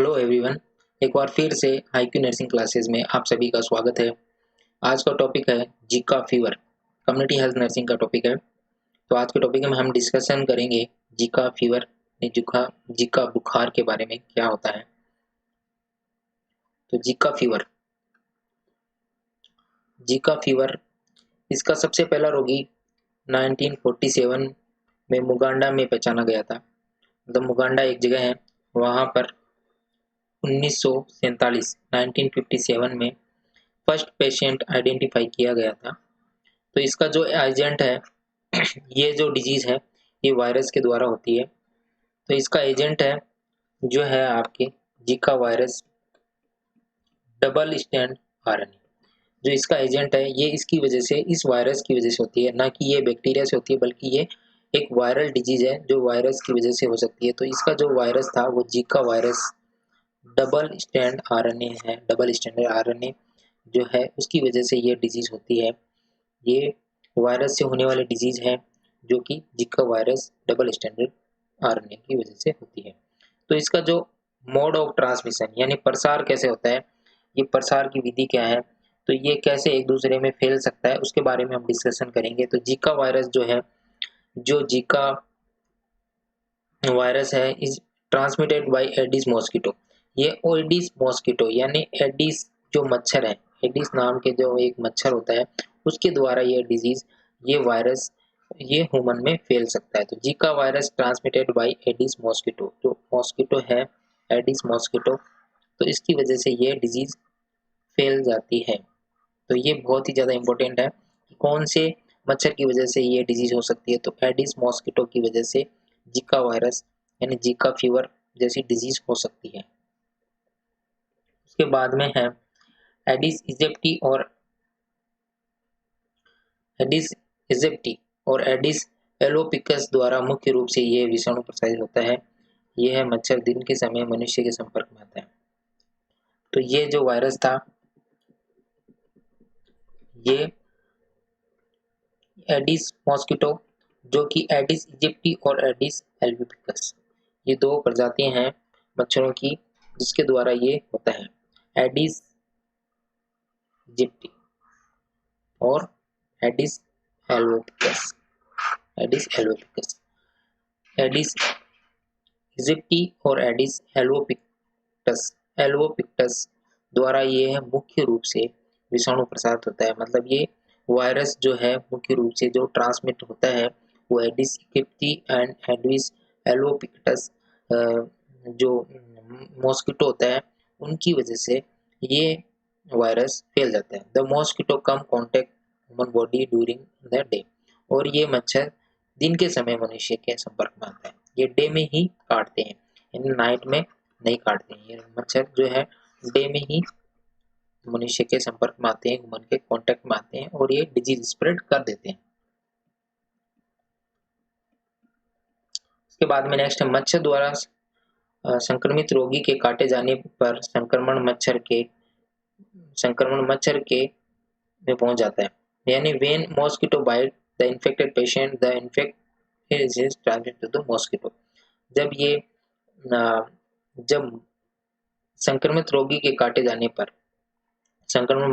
Hello everyone. एक बार फिर से हाईक्यू नर्सिंग क्लासेस में आप सभी का स्वागत है। आज का टॉपिक है Zika fever. Community health nursing का टॉपिक है। तो आज के टॉपिक में हम डिस्कशन करेंगे जीका फीवर, जीका बुखार के बारे में क्या होता है। तो जीका फीवर इसका सबसे पहला रोगी 1947 में मुगांडा में पहचाना गया था। मतलब मुगांडा एक जगह है, वहाँ पर 1947 में फर्स्ट पेशेंट आइडेंटिफाई किया गया था। तो इसका जो एजेंट है ये जो डिजीज है ये वायरस के द्वारा होती है। तो इसका एजेंट है जो है आपके Zika virus double stand RNA. जो इसका एजेंट है ये इसकी वजह से, इस वायरस की वजह से होती है, ना कि ये बैक्टीरिया से होती है, बल्कि ये एक वायरल डिजीज है जो वायरस की वजह से हो सकती है। तो इसका जो वायरस था वो Zika virus double stand RNA है। डबल स्टैंड आरएनए जो है उसकी वजह से ये डिजीज होती है। ये वायरस से होने वाली डिजीज है जो कि जिका वायरस डबल स्टैंडर्ड आरएनए की वजह से होती है। तो इसका जो मोड ऑफ ट्रांसमिशन यानी प्रसार कैसे होता है, ये प्रसार की विधि क्या है, तो ये कैसे एक दूसरे में फैल सकता है उसके बारे में हम डिस्कशन करेंगे। तो जीका वायरस जो है, जो जीका वायरस है is transmitted by Aedes mosquito. ये एडिस मॉस्किटो यानी एडिस जो मच्छर है, एडिस नाम के जो एक मच्छर होता है उसके द्वारा ये डिजीज, ये वायरस ये ह्यूमन में फैल सकता है। तो Zika virus transmitted by Aedes mosquito, जो मॉस्किटो है एडिस मॉस्किटो, तो इसकी वजह से ये डिजीज फैल जाती है। तो ये बहुत ही ज़्यादा इंपॉर्टेंट है कि कौन से मच्छर की वजह से ये डिजीज हो सकती है। तो एडिस मॉस्किटो की वजह से जीका वायरस यानी जीका फीवर जैसी डिजीज हो सकती है। उसके बाद में है एडिस इजिप्टी और एडिस एलोपिकस द्वारा मुख्य रूप से ये विषाणु प्रसारित होता है। यह मच्छर दिन के समय मनुष्य के संपर्क में आता है। तो ये जो वायरस था ये एडिस मॉस्किटो, जो कि एडिस इजिप्टी और एडिस एल्बुपिकस, ये दो प्रजातियां हैं मच्छरों की जिसके द्वारा ये होता है। एडिस इजिप्टी और एडिस एल्बुपिकस। एडिस एल्बुपिकस, एडिस इजिप्टी और एडिस एल्बोपिक्टस द्वारा ये मुख्य रूप से विषाणु प्रसारित होता है। मतलब ये वायरस जो है मुख्य रूप से जो ट्रांसमिट होता है वो एडिस इजिप्टी एंड एडिस एल्बोपिक्टस जो मॉस्किटो होता है उनकी वजह से ये वायरस फैल जाता है। The mosquito come contact human body during the day, और ये मच्छर दिन के समय मनुष्य के संपर्क में आता है। ये डे में ही काटते हैं, इन नाइट में नहीं काटते हैं। ये मच्छर जो है डे में ही मनुष्य के संपर्क में आते हैं, ह्यूमन के कांटेक्ट में आते हैं और ये डिजीज स्प्रेड कर देते हैं। उसके बाद में नेक्स्ट है मच्छर द्वारा संक्रमित रोगी के काटे जाने पर संक्रमण मच्छर के में पहुंच जाता है। यानी when mosquito bite the infected patient the infect is transmitted to mosquito. जब ये जब संक्रमित रोगी के काटे जाने पर संक्रमण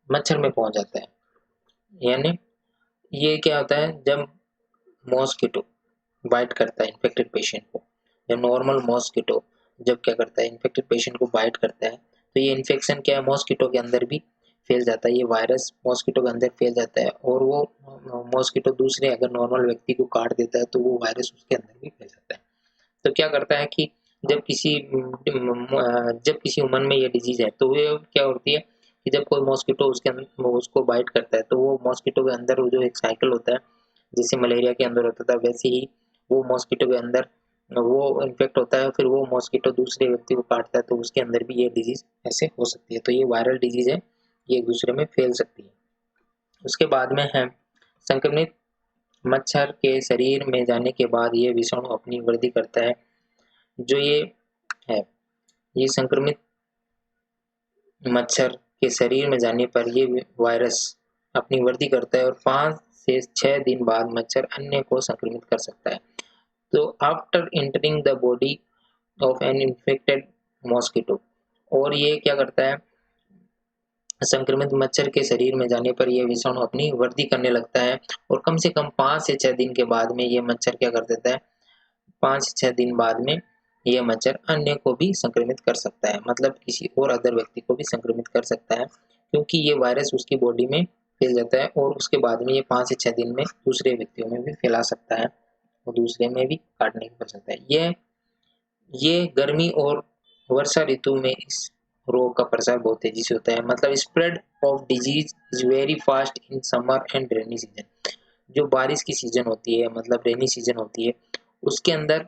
मच्छर में पहुंच जाता है। यानी ये क्या होता है, जब मॉस्किटो बाइट करता है इन्फेक्टेड पेशेंट को, जब नॉर्मल मॉस्किटो जब क्या करता है इन्फेक्टेड पेशेंट को बाइट करता है तो ये इन्फेक्शन क्या है मॉस्किटो के अंदर भी फैल जाता है। ये वायरस मॉस्किटो के अंदर फैल जाता है और वो मॉस्किटो दूसरे अगर नॉर्मल व्यक्ति को काट देता है तो वो वायरस उसके अंदर भी फैल जाता है। तो क्या करता है कि जब किसी ह्यूमन में ये डिजीज है तो ये क्या होती है कि जब कोई मॉस्किटो उसको बाइट करता है तो वो मॉस्किटो के अंदर वो जो एक साइकिल होता है, जैसे मलेरिया के अंदर होता था वैसे ही वो मॉस्किटो के अंदर वो इन्फेक्ट होता है, फिर वो मॉस्किटो दूसरे व्यक्ति को काटता है तो उसके अंदर भी ये डिजीज ऐसे हो सकती है। तो ये वायरल डिजीज है, ये एक दूसरे में फैल सकती है। उसके बाद में है संक्रमित मच्छर के शरीर में जाने के बाद ये विषाणु अपनी वृद्धि करता है। जो ये है, ये संक्रमित मच्छर के शरीर में जाने पर ये वायरस अपनी वृद्धि करता है और 5 से 6 दिन बाद मच्छर अन्य को संक्रमित कर सकता है। तो after entering the body of an infected mosquito. और ये क्या करता है, संक्रमित मच्छर के शरीर में जाने पर यह विषाणु अपनी वृद्धि करने लगता है और कम से कम 5 से 6 दिन के बाद में ये मच्छर क्या कर देता है, 5 से 6 दिन बाद में यह मच्छर अन्य को भी संक्रमित कर सकता है, मतलब किसी और अदर व्यक्ति को भी संक्रमित कर सकता है, क्योंकि ये वायरस उसकी बॉडी में फैल जाता है और उसके बाद में ये 5 से 6 दिन में दूसरे व्यक्तियों में भी फैला सकता है और दूसरे में भी काटने कर सकता है। ये गर्मी और वर्षा ऋतु में इस रोग का प्रसार बहुत तेजी से होता है, मतलब spread of disease is very fast in summer and rainy season. जो बारिश की सीजन होती है, मतलब रेनी सीजन होती है, उसके अंदर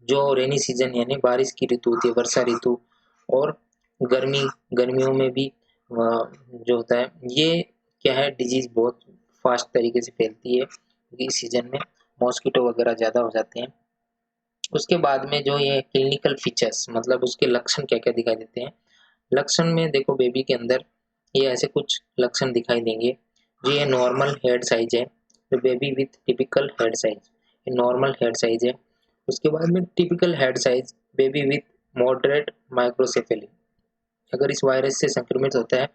जो रेनी सीजन यानी बारिश की ऋतु होती है, वर्षा ऋतु और गर्मियों में भी जो होता है, ये क्या है, डिजीज बहुत फास्ट तरीके से फैलती है क्योंकि इस सीजन में मॉस्किटो वगैरह ज़्यादा हो जाते हैं। उसके बाद में जो ये क्लिनिकल फीचर्स, मतलब उसके लक्षण क्या क्या दिखाई देते हैं। लक्षण में देखो, बेबी के अंदर ये ऐसे कुछ लक्षण दिखाई देंगे। जो ये नॉर्मल हेड साइज है, तो baby with typical head size, ये नॉर्मल हेड साइज है। उसके बाद में typical head size, baby with moderate microcephaly. अगर इस वायरस से संक्रमित होता है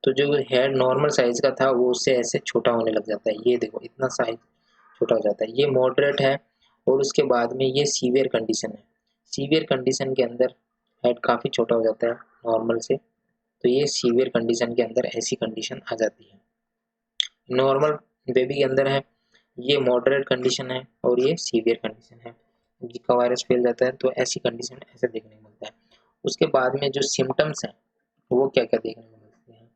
तो जो हेड नॉर्मल साइज का था वो उससे ऐसे छोटा होने लग जाता है, ये देखो इतना साइज छोटा हो जाता है, ये मॉडरेट है। और उसके बाद में ये सीवियर कंडीशन है, सीवियर कंडीशन के अंदर हेड काफ़ी छोटा हो जाता है नॉर्मल से, तो ये सीवियर कंडीशन के अंदर ऐसी कंडीशन आ जाती है। नॉर्मल बेबी के अंदर है, ये मॉडरेट कंडीशन है और ये सीवियर कंडीशन है। जिका वायरस फैल जाता है तो ऐसी कंडीशन ऐसे देखने को मिलता है। उसके बाद में जो सिम्टम्स हैं वो क्या क्या देखने को मिलते हैं,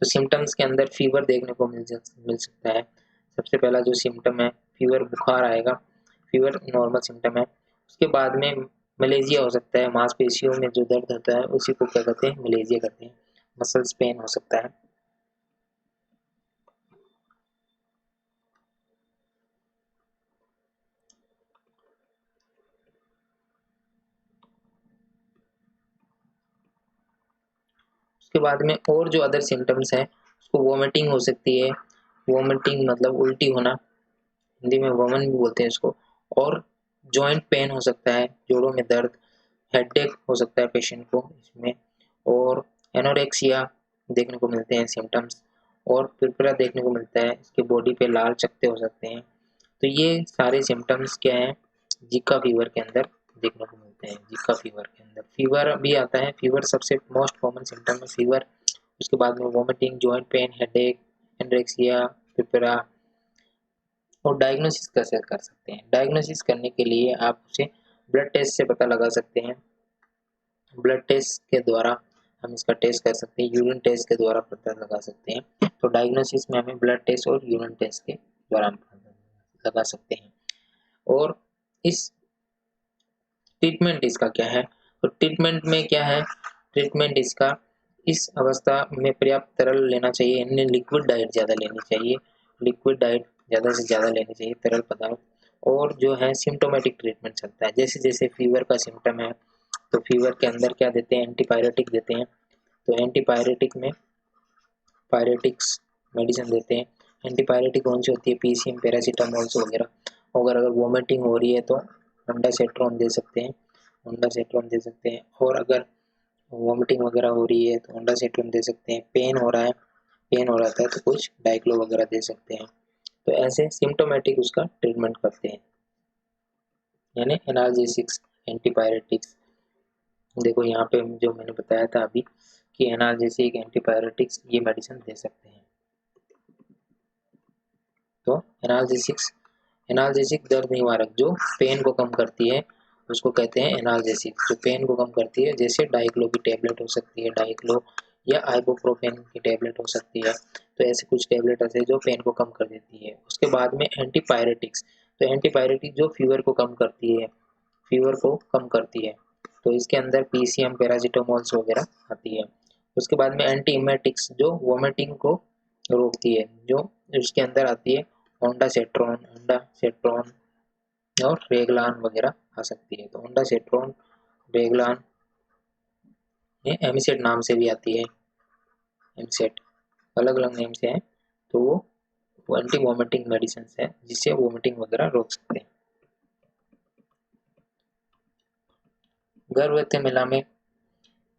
तो सिम्टम्स के अंदर फीवर देखने को मिल सकता है। सबसे पहला जो सिम्टम है फीवर, बुखार आएगा, फीवर नॉर्मल सिम्टम है। उसके बाद में मलेरिया हो सकता है, मांसपेशियों में जो दर्द होता है उसी को क्या कहते हैं, मलेरिया कहते हैं। मसल्स पेन हो सकता है। उसके बाद में और जो अदर सिम्टम्स हैं, उसको वोमिटिंग हो सकती है, वोमिटिंग मतलब उल्टी होना, हिंदी में वमन भी बोलते हैं इसको। और जॉइंट पेन हो सकता है, जोड़ों में दर्द, हेडेक हो सकता है पेशेंट को इसमें, और एनोरेक्सिया देखने को मिलते हैं सिम्टम्स, और पिरपिरा देखने को मिलता है, इसके बॉडी पे लाल चकत्ते हो सकते हैं। तो ये सारे सिम्टम्स क्या हैं, जिका फीवर के अंदर देखने को मिलते हैं। जिका फीवर के अंदर फीवर भी आता है, फीवर सबसे मोस्ट कॉमन सिम्टम है फीवर। उसके बाद में vomiting, joint pain, headache, anorexia, पिरपिरा। और डायग्नोसिस कैसे कर सकते हैं, डायग्नोसिस करने के लिए आप उसे ब्लड टेस्ट से पता लगा सकते हैं। ब्लड टेस्ट के द्वारा हम इसका टेस्ट कर सकते हैं, यूरिन टेस्ट के द्वारा पता लगा सकते हैं। तो डायग्नोसिस में हमें ब्लड टेस्ट और यूरिन टेस्ट के द्वारा हम लगा सकते हैं। और इस ट्रीटमेंट इसका क्या है, तो ट्रीटमेंट में क्या है, ट्रीटमेंट इसका इस अवस्था में पर्याप्त तरल लेना चाहिए, यानी लिक्विड डाइट ज़्यादा लेनी चाहिए, लिक्विड डाइट ज़्यादा से ज़्यादा लेनी चाहिए, तरल पदार्थ। और जो है सिम्टोमेटिक ट्रीटमेंट चलता है, जैसे जैसे फीवर का सिम्टम है तो फीवर के अंदर क्या देते हैं, एंटीपायरेटिक देते हैं। तो एंटीपायरेटिक में पायरेटिक्स मेडिसिन देते हैं। एंटीपायरेटिक कौन सी होती है, पीसीएम, पैरासीटामोल्स वगैरह। अगर वोमिटिंग हो रही है तो ओंडासेट्रोन दे सकते हैं, ओंडासेट्रोन दे सकते हैं। और अगर वोमिटिंग वगैरह हो रही है तो ओंडासेट्रोन दे सकते हैं। पेन हो रहा है, पेन हो रहा था तो कुछ डाइक्लो वगैरह दे सकते हैं। तो ऐसे सिम्टोमेटिक उसका ट्रीटमेंट करते हैं, यानी एनाल्जेसिक्स, एंटीपायरेटिक्स। देखो यहाँ पे जो मैंने बताया था अभी कि एनाल्जेसिक, एंटीपायरेटिक्स ये मेडिसिन दे सकते हैं। तो एनाल्जेसिक्स, एनाल्जेसिक दर्द निवारक जो पेन को कम करती है उसको कहते हैं एनाल्जेसिक, जो पेन को कम करती है। जैसे डाइक्लो की टेबलेट हो सकती है, डाइक्लो या आइबुप्रोफेन की टेबलेट हो सकती है। तो ऐसे कुछ टेबलेट ऐसे जो पेन को कम कर देती है। उसके बाद में एंटीपायरेटिक्स, तो एंटीपायरेटिक जो फीवर को कम करती है, फीवर को कम करती है। तो इसके अंदर पीसीएम, पैरासीटामोल्स वगैरह आती है। उसके बाद में एंटीइमेटिक्स जो वोमिटिंग को रोकती है, जो इसके अंदर आती है ओंडासेट्रोन, ओंडासेट्रोन और रेगलान वगैरह आ सकती है। तो ओंडासेट्रोन, रेगलान, ये एमिसेट नाम से भी आती है, एमिसेट अलग अलग नेम से है। तो वो एंटी वोमिटिंग मेडिसिन है जिससे वोमिटिंग वगैरह रोक सकते हैं। गर्भवती महिला में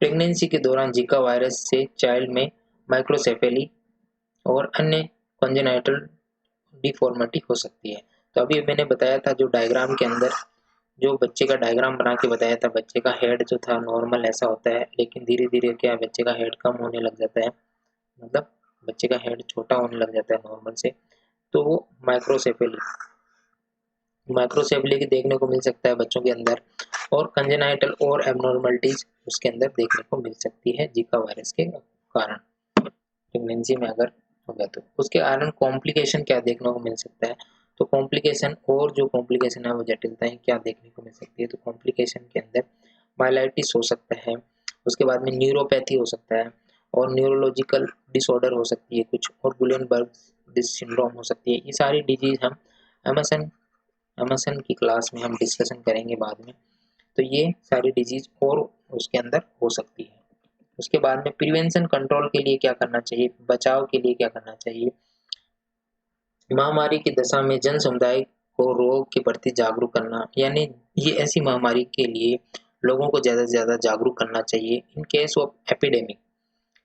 प्रेगनेंसी के दौरान जीका वायरस से चाइल्ड में माइक्रोसेफेली और अन्य कॉन्जेनाइटल डिफॉर्मिटी हो सकती है। तो अभी मैंने बताया था जो डायग्राम के अंदर जो बच्चे का डायग्राम बना के बताया था, बच्चे का हेड जो था नॉर्मल ऐसा होता है, लेकिन धीरे धीरे क्या बच्चे का हेड कम होने लग जाता है, मतलब बच्चे का हेड छोटा होने लग जाता है नॉर्मल से, तो वो माइक्रोसेफेली की देखने को मिल सकता है बच्चों के अंदर, और कंजेनाइटल और एबनॉर्मलिटीज उसके अंदर देखने को मिल सकती है जीका वायरस के कारण प्रेगनेंसी में अगर हो गया तो। उसके कारण कॉम्प्लिकेशन क्या देखने को मिल सकता है, तो कॉम्प्लिकेशन और जो कॉम्प्लिकेशन है वो जटिलताएं क्या देखने को मिल सकती है, तो कॉम्प्लिकेशन के अंदर माइलाइटिस हो सकता है, उसके बाद में न्यूरोपैथी हो सकता है, और न्यूरोलॉजिकल डिसऑर्डर हो सकती है कुछ, और गुलेनबर्ग सिंड्रोम हो सकती है। ये सारी डिजीज हम एमएसएन की क्लास में हम डिस्कशन करेंगे बाद में। तो ये सारी डिजीज और उसके अंदर हो सकती है। उसके बाद में प्रिवेंशन कंट्रोल के लिए क्या करना चाहिए, बचाव के लिए क्या करना चाहिए। महामारी की दशा में जन समुदाय को रोग के प्रति जागरूक करना, यानी ये ऐसी महामारी के लिए लोगों को ज़्यादा से ज़्यादा जागरूक करना चाहिए। In case of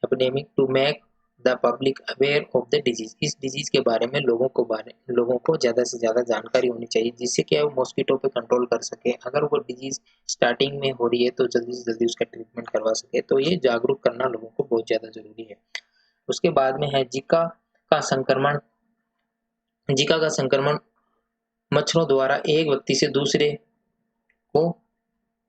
epidemic to make the public aware of the disease, इस डिजीज के बारे में लोगों को ज़्यादा से ज़्यादा जानकारी होनी चाहिए, जिससे क्या वो मॉस्किटो पे कंट्रोल कर सके। अगर वो डिजीज स्टार्टिंग में हो रही है तो जल्दी से जल्दी उसका ट्रीटमेंट करवा सके। तो ये जागरूक करना लोगों को बहुत ज़्यादा जरूरी है। उसके बाद में है का संक्रमण। जीका का संक्रमण मच्छरों द्वारा एक व्यक्ति से दूसरे को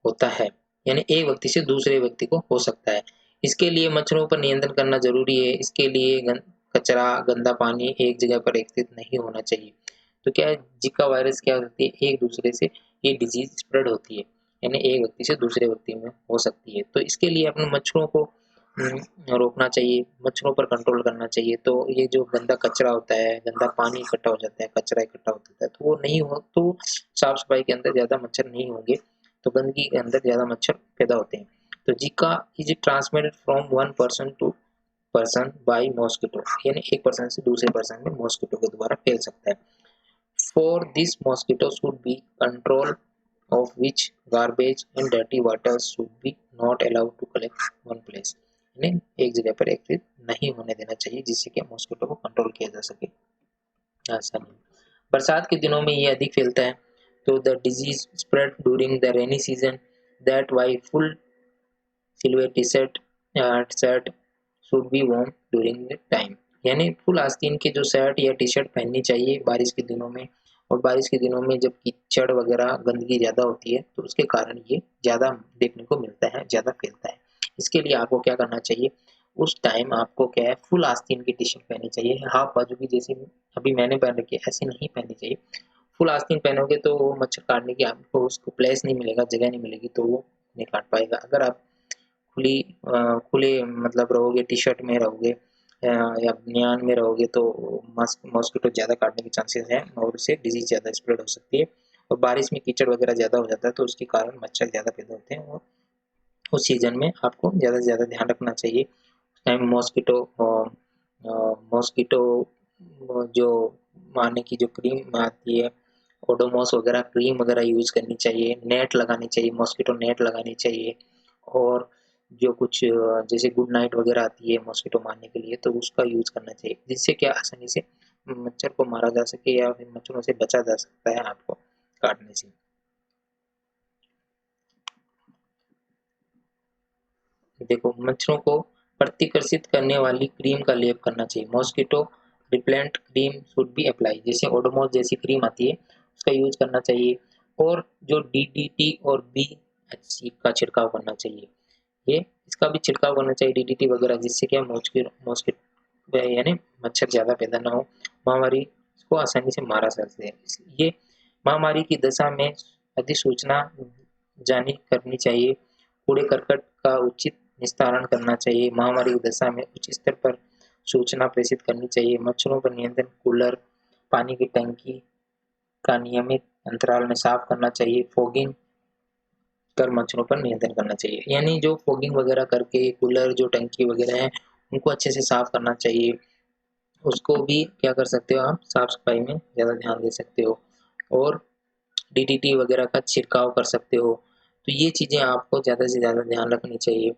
होता है, यानी एक व्यक्ति से दूसरे व्यक्ति को हो सकता है। इसके लिए मच्छरों पर नियंत्रण करना जरूरी है। इसके लिए कचरा, गंदा पानी एक जगह पर एकत्रित नहीं होना चाहिए। तो क्या है, जीका वायरस क्या होती है, एक दूसरे से ये डिजीज स्प्रेड होती है, यानी एक व्यक्ति से दूसरे व्यक्ति में हो सकती है। तो इसके लिए अपने मच्छरों को रोकना चाहिए, मच्छरों पर कंट्रोल करना चाहिए। तो ये जो गंदा कचरा होता है, गंदा पानी इकट्ठा हो जाता है, कचरा इकट्ठा होता है, तो वो नहीं हो, तो साफ सफाई के अंदर ज्यादा मच्छर नहीं होंगे, तो गंदगी के अंदर ज्यादा मच्छर पैदा होते हैं। तो Zika is transmitted from one person to person by mosquito, यानी एक पर्सन से दूसरे पर्सन में मॉस्किटो के द्वारा फैल सकता है। For this mosquito should be control of which garbage and dirty water should be not allowed to collect one place, यानी एक जगह पर एकत्रित नहीं होने देना चाहिए, जिससे कि मॉस्किटो को कंट्रोल किया जा सके आसानी। बरसात के दिनों में ये अधिक फैलता है, तो the disease spread during the rainy season, that why full sleeve T shirt should be worn during the time, यानी फुल आस्तीन के जो शर्ट या टी शर्ट पहननी चाहिए बारिश के दिनों में। और बारिश के दिनों में जब कीचड़ वगैरह गंदगी ज़्यादा होती है तो उसके कारण ये ज़्यादा देखने को मिलता है, ज़्यादा फैलता है। इसके लिए आपको क्या करना चाहिए, उस टाइम आपको क्या है, फुल आस्तीन की टी शर्ट पहननी चाहिए। हाफ बाजू की जैसे अभी मैंने पहन रखी है ऐसी नहीं पहननी चाहिए। फुल आस्तीन पहनोगे तो वो मच्छर काटने की आपको उसको प्लेस नहीं मिलेगा, जगह नहीं मिलेगी, तो वो नहीं काट पाएगा। अगर आप खुले मतलब रहोगे, टी शर्ट में रहोगे या बनियान में रहोगे, तो मॉस्किटो ज़्यादा काटने के चांसेस हैं और उससे डिजीज ज़्यादा स्प्रेड हो सकती है। और बारिश में कीचड़ वगैरह ज़्यादा हो जाता है, तो उसके कारण मच्छर ज़्यादा पैदा होते हैं, और उस सीजन में आपको ज़्यादा से ज़्यादा ध्यान रखना चाहिए। उस टाइम मॉस्किटो जो मारने की जो क्रीम आती है, ओडोमॉस वगैरह क्रीम वगैरह यूज करनी चाहिए, नेट लगानी चाहिए, मॉस्किटो नेट लगानी चाहिए। और जो कुछ जैसे गुड नाइट वगैरह आती है मॉस्किटो मारने के लिए, तो उसका यूज करना चाहिए, जिससे क्या आसानी से मच्छर को मारा जा सके या फिर मच्छरों से बचा जा सकता है आपको काटने से। देखो, मच्छरों को प्रतिकर्षित करने वाली क्रीम का लेप करना चाहिए, mosquito repellent cream should be apply, जैसे ओडोमॉस जैसी क्रीम आती है उसका यूज करना चाहिए। और जो डीडीटी और बीएचसी का छिड़काव करना चाहिए, ये इसका भी छिड़काव करना चाहिए, डीडीटी वगैरह, जिससे क्या मॉस्किटो यानी मच्छर ज़्यादा पैदा ना हो, महामारी को आसानी से मारा जा सके। ये महामारी की दशा में अधिसूचना जारी करनी चाहिए, कूड़े करकट का उचित निस्तारण करना चाहिए, महामारी की दशा में उच्च स्तर पर सूचना प्रेषित करनी चाहिए, मच्छरों पर नियंत्रण, कूलर, पानी की टंकी का नियमित अंतराल में साफ करना चाहिए, फॉगिंग कर मच्छरों पर नियंत्रण करना चाहिए, यानी जो फॉगिंग वगैरह करके कूलर जो टंकी वगैरह है उनको अच्छे से साफ करना चाहिए। उसको भी क्या कर सकते हो आप, साफ सफाई में ज़्यादा ध्यान दे सकते हो, और डीडीटी वगैरह का छिड़काव कर सकते हो। तो ये चीजें आपको ज्यादा से ज्यादा ध्यान रखनी चाहिए।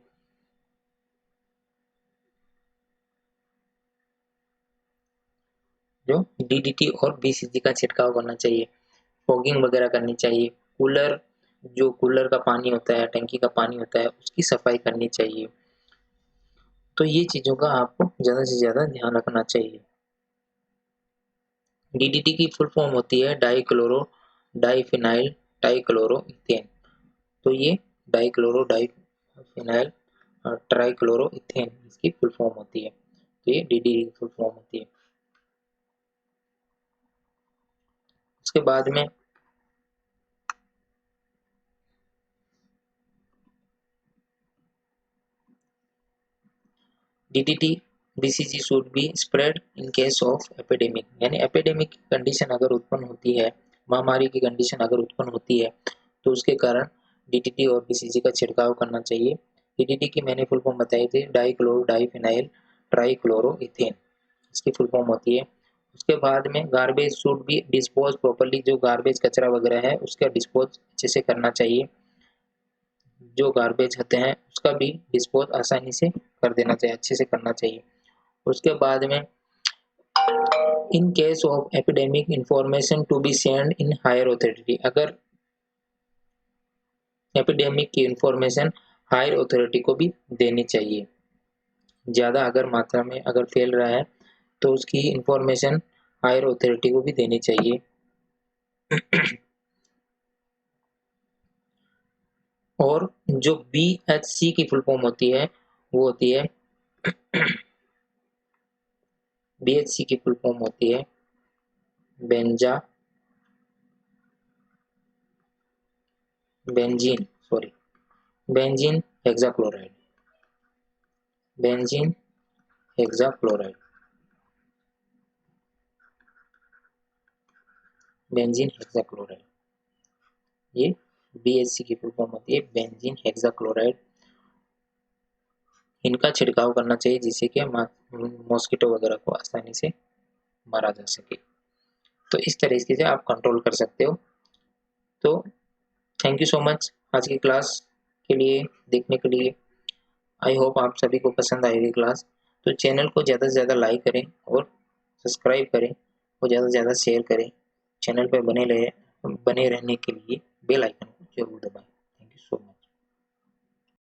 जो डीडीटी और बीसीजी का छिड़काव करना चाहिए, फॉगिंग वगैरह करनी चाहिए, जो कूलर का पानी होता है, टंकी का पानी होता है, उसकी सफाई करनी चाहिए। तो ये चीजों का आपको ज्यादा से ज्यादा ध्यान रखना चाहिए। डीडीटी की फुल फॉर्म होती है डाइफिनाइल ट्राइक्लोरोइथेन। तो ये डाइफिनाइल ट्राइक्लोरोइथेन इसकी फुल फॉर्म होती है। तो ये डीडीटी की फुल फॉर्म होती है। उसके बाद में DDT BCG should be spread in case of epidemic, यानी एपिडेमिक कंडीशन अगर उत्पन्न होती है, महामारी की कंडीशन अगर उत्पन्न होती है, तो उसके कारण डीडीटी और बीसीजी का छिड़काव करना चाहिए। डीडीटी की मैंने फुल फॉर्म बताई थी, डाइफिनाइल ट्राइक्लोरोइथेन इसकी फुल फॉर्म होती है। उसके बाद में garbage should be dispose properly, जो गार्बेज कचरा वगैरह है उसका डिस्पोज अच्छे से करना चाहिए। जो गार्बेज होते हैं उसका भी डिस्पोज आसानी से कर देना चाहिए, अच्छे से करना चाहिए। उसके बाद में in case of epidemic information to be send in higher authority, अगर एपिडेमिक की इंफॉर्मेशन हायर अथॉरिटी को भी देनी चाहिए। ज़्यादा अगर मात्रा में अगर फैल रहा है तो उसकी इंफॉर्मेशन हायर अथॉरिटी को भी देनी चाहिए। और जो BHC की फुल फॉर्म होती है वो होती है BHC की फुल फॉर्म होती है benzene hexachloride, benzene hexachloride, benzene hexachloride, ये BHC की फुल फॉर्म होती है बेंजीन हेक्साक्लोराइड। इनका छिड़काव करना चाहिए जिससे कि मॉस्किटो वगैरह को आसानी से मारा जा सके। तो इस तरीके से आप कंट्रोल कर सकते हो। तो थैंक यू सो मच आज की क्लास के लिए देखने के लिए। आई होप आप सभी को पसंद आएगी क्लास। तो चैनल को ज़्यादा से ज़्यादा लाइक करें और सब्सक्राइब करें और ज़्यादा से ज़्यादा शेयर करें। चैनल पर बने रहने के लिए बेल आइकन को जरूर दबाएं।